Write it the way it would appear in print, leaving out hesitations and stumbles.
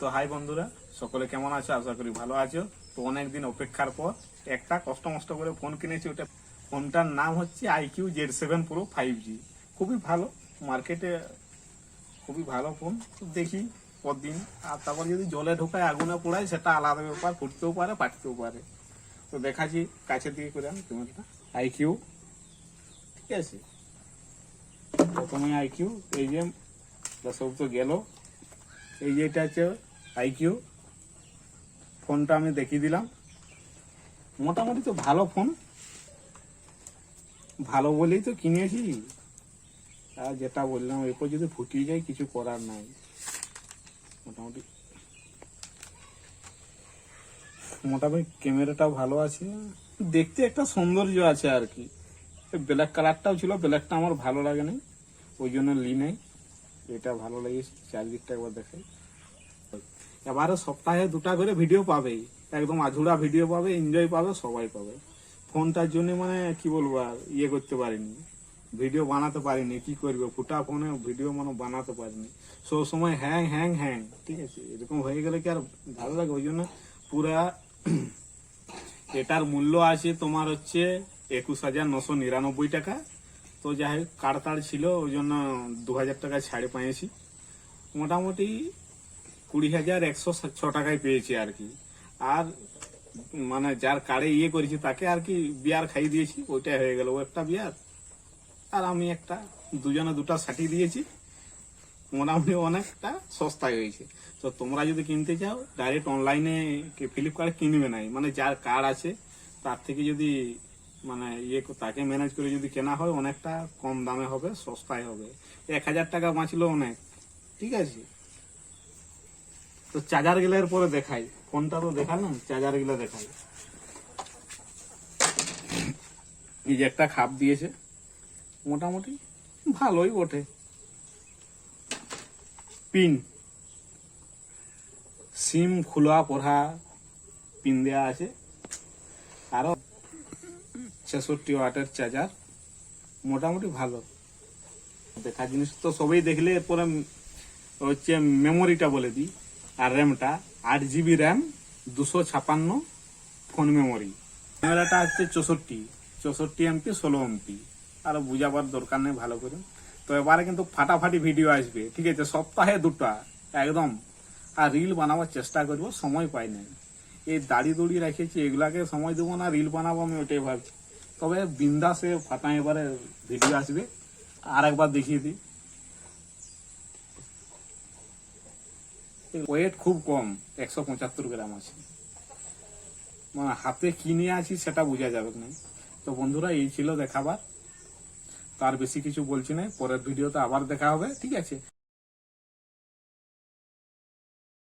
তো হাই বন্ধুরা, সকলে কেমন আছো? আশা করি ভালো আছো। তো অনেকদিন অপেক্ষার পর একটা কষ্ট করে ফোন কিনেছি। ওটা ফোনটার নাম হচ্ছে IQ Z7 Pro 5G। খুবই ভালো, মার্কেটে খুবই ভালো ফোন। তো দেখি পরদিন। আর তারপর যদি জলে ঢোকায় আগুনে পোড়ায় সেটা আলাদা ব্যাপার, ফুটতেও পারে ফাটতেও পারে। তো দেখাচ্ছি কাছে দিয়ে করে তোমারটা IQ, ঠিক আছে। প্রথমে IQ, এই যে সব তো গেল। এই যে এটা হচ্ছে IQ ফোনটা, আমি দেখিয়ে দিলাম। মোটামুটি তো ভালো ফোন, ভালো বলেই তো কিনেছি। আর যেটা বললাম, এরপর যদি ফুটিয়ে যায় কিছু করার নাই। মোটামুটি ক্যামেরাটাও ভালো আছে, দেখতে একটা সৌন্দর্য আছে আর কি। ব্ল্যাক কালারটাও ছিল, ব্ল্যাকটা আমার ভালো লাগে না, ওই জন্য লি নাই। এটা ভালো লেগেছে, চারদিকটা একবার দেখাই। এবারে সপ্তাহে 2টা করে ভিডিও পাবেই, একদম আধুরা ভিডিও পাবে, এনজয় পাবে, সবাই পাবে। ফোনটার জন্য মানে কি বলবো, আর ইয়ে করতে পারিনি, ভিডিও বানাতে পারিনি। কি করবে, ফুটা ফোনে ভিডিও মানে বানাতে পারিনি। সব সময় হ্যাং হ্যাং হ্যাং, ঠিক আছে। এরকম হয়ে গেলে কি আর ভালো লাগে? ওই জন্য পুরা এটার মূল্য আছে তোমার হচ্ছে 21,999 টাকা। তো যাই হোক, কাড়তাড় ছিল, ওই জন্য 2000 টাকা ছাড়ে পেয়েছি। মোটামুটি 20,106 টাকায় পেয়েছি আর কি। আর মানে যার কার্ডে ইয়ে করেছি তাকে আর কি বিয়ার খাই দিয়েছি, ওইটাই হয়ে গেল। ও একটা বিয়ার আর আমি একটা, দুজনে 2টা সাটি দিয়েছি। মোটামুটি অনেকটা সস্তায় হয়েছে। তো তোমরা যদি কিনতে চাও, ডাইরেক্ট অনলাইনে ফ্লিপকার্টে কিনবে নাই, মানে যার কার্ড আছে তার থেকে যদি মানে ইয়ে তাকে ম্যানেজ করে যদি কেনা হয়, অনেকটা কম দামে হবে, সস্তায় হবে। 1,000 টাকা বাঁচলো অনেক, ঠিক আছে। তো চার্জার গিলার পরে দেখাই, ফোনটা তো দেখালাম, চার্জার গিলা দেখাই। এই যে একটা খাপ দিয়েছে, মোটামুটি ভালোই বটে। পিন, সিম খোলা পড়া পিন দেওয়া আছে। আরো 66 ওয়াটের চার্জার, মোটামুটি ভালো। দেখার জিনিস তো সবাই দেখলে। এরপরে হচ্ছে মেমোরিটা বলে দিই, আর র্যামটা 8 GB র্যাম, 256 ফোন মেমোরি। ক্যামেরাটা হচ্ছে 64 MP 16 MP। আরো বুঝাবার দরকার নেই ভালো করে। তো এবারে কিন্তু ফাটাফাটি ভিডিও আসবে, ঠিক আছে, সপ্তাহে 2টা একদম। আর রিল বানাবার চেষ্টা করবো, সময় পাই না। এই দাড়ি রেখেছি, এগুলাকে সময় দেবো না, রিল বানাবো, আমি ওটাই ভাবছি। তবে বিন্দাসে ফাটা এবারে ভিডিও আসবে। আর একবার দেখিয়ে দিই, ওয়েট খুব কম, 175 গ্রাম আছে। মানে হাতে কি নিয়ে আছি সেটা বোঝা যাবে না। তো বন্ধুরা, এই ছিল দেখাবার, তার বেশি কিছু বলছি না। পরের ভিডিওতে আবার দেখা হবে, ঠিক আছে।